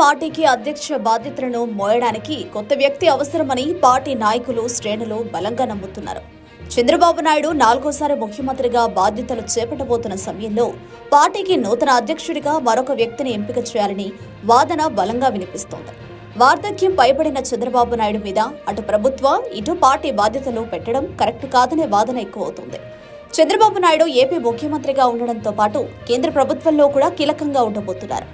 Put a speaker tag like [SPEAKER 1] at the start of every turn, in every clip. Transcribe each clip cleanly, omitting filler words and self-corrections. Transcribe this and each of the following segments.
[SPEAKER 1] పార్టీకి అధ్యక్ష బాధ్యతలను మోయడానికి కొత్త వ్యక్తి అవసరమని పార్టీ నాయకులు శ్రేణులు బలంగా నమ్ముతున్నారు. చంద్రబాబు నాయుడు 4వ ముఖ్యమంత్రిగా బాధ్యతలు చేపట్టబోతున్న సమయంలో పార్టీకి నూతన అధ్యక్షుడిగా మరొక వ్యక్తిని ఎంపిక చేయాలని వాదన బలంగా వినిపిస్తోంది. వార్ధక్యం పైబడిన చంద్రబాబు నాయుడు మీద అటు ప్రభుత్వం ఇటు పార్టీ బాధ్యతలు పెట్టడం కరెక్ట్ కాదనే వాదన ఎక్కువవుతుంది. చంద్రబాబు నాయుడు ఏపీ ముఖ్యమంత్రిగా ఉండడంతో పాటు కేంద్ర ప్రభుత్వంలో కూడా కీలకంగా ఉండబోతున్నారు.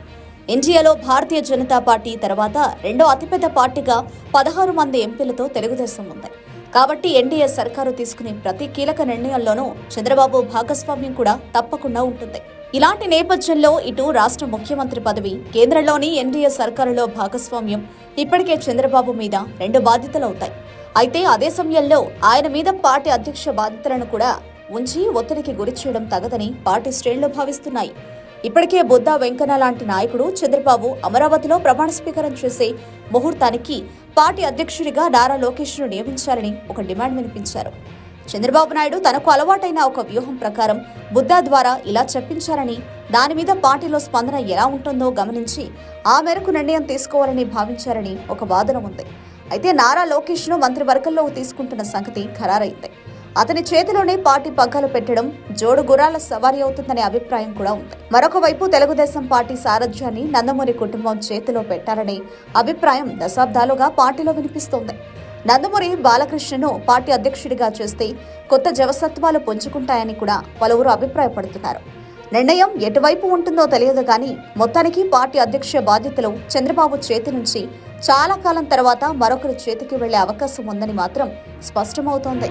[SPEAKER 1] ఇండియాలో భారతీయ జనతా పార్టీ తర్వాత రెండో అతిపెద్ద పార్టీగా 16 మంది ఎంపీలతో తెలుగుదేశం ఉంది. కాబట్టి ఎన్డీఏ సర్కారు తీసుకునే ప్రతి కీలక నిర్ణయంలోనూ చంద్రబాబు భాగస్వామ్యం కూడా తప్పకుండా ఉంటుంది. ఇలాంటి నేపథ్యంలో ఇటు రాష్ట్ర ముఖ్యమంత్రి పదవి, కేంద్రంలోని ఎన్డీఏ సర్కారులో భాగస్వామ్యం ఇప్పటికే చంద్రబాబు మీద 2 బాధ్యతలవుతాయి. అయితే అదే సమయంలో ఆయన మీద పార్టీ అధ్యక్ష బాధ్యతలను కూడా ఉంచి ఒత్తిడికి గురి చేయడం తగదని పార్టీ శ్రేణులు భావిస్తున్నాయి. ఇప్పటికే బుద్ధా వెంకన్న లాంటి నాయకుడు చంద్రబాబు అమరావతిలో ప్రమాణ స్వీకారం చేసే ముహూర్తానికి పార్టీ అధ్యక్షుడిగా నారా లోకేష్ను నియమించాలని ఒక డిమాండ్ వినిపించారు. చంద్రబాబు నాయుడు తనకు అలవాటైన ఒక వ్యూహం ప్రకారం బుద్ధా ద్వారా ఇలా చెప్పించారని, దాని మీద పార్టీలో స్పందన ఎలా ఉంటుందో గమనించి ఆ మేరకు నిర్ణయం తీసుకోవాలని భావించారని ఒక వాదన ఉంది. అయితే నారా లోకేష్ను మంత్రివర్గంలో తీసుకుంటున్న సంగతి ఖరారైంది. అతని చేతిలోనే పార్టీ పగ్గాలు పెట్టడం జోడు గుర్రాల సవారీ అవుతుందనే అభిప్రాయం కూడా ఉంది. మరొక వైపు తెలుగుదేశం పార్టీ సారథ్యాన్ని నందమూరి కుటుంబం చేతిలో పెట్టాలనే అభిప్రాయం దశాబ్దాలుగా పార్టీలో వినిపిస్తోంది. నందమూరి బాలకృష్ణను పార్టీ అధ్యక్షుడిగా చేస్తే కొత్త జవసత్వాలు పుంజుకుంటాయని కూడా పలువురు అభిప్రాయపడుతున్నారు. నిర్ణయం ఎటువైపు ఉంటుందో తెలియదు కానీ మొత్తానికి పార్టీ అధ్యక్ష బాధ్యతలు చంద్రబాబు చేతి నుంచి చాలా కాలం తర్వాత మరొకరి చేతికి వెళ్లే అవకాశం ఉందని మాత్రం స్పష్టమవుతోంది.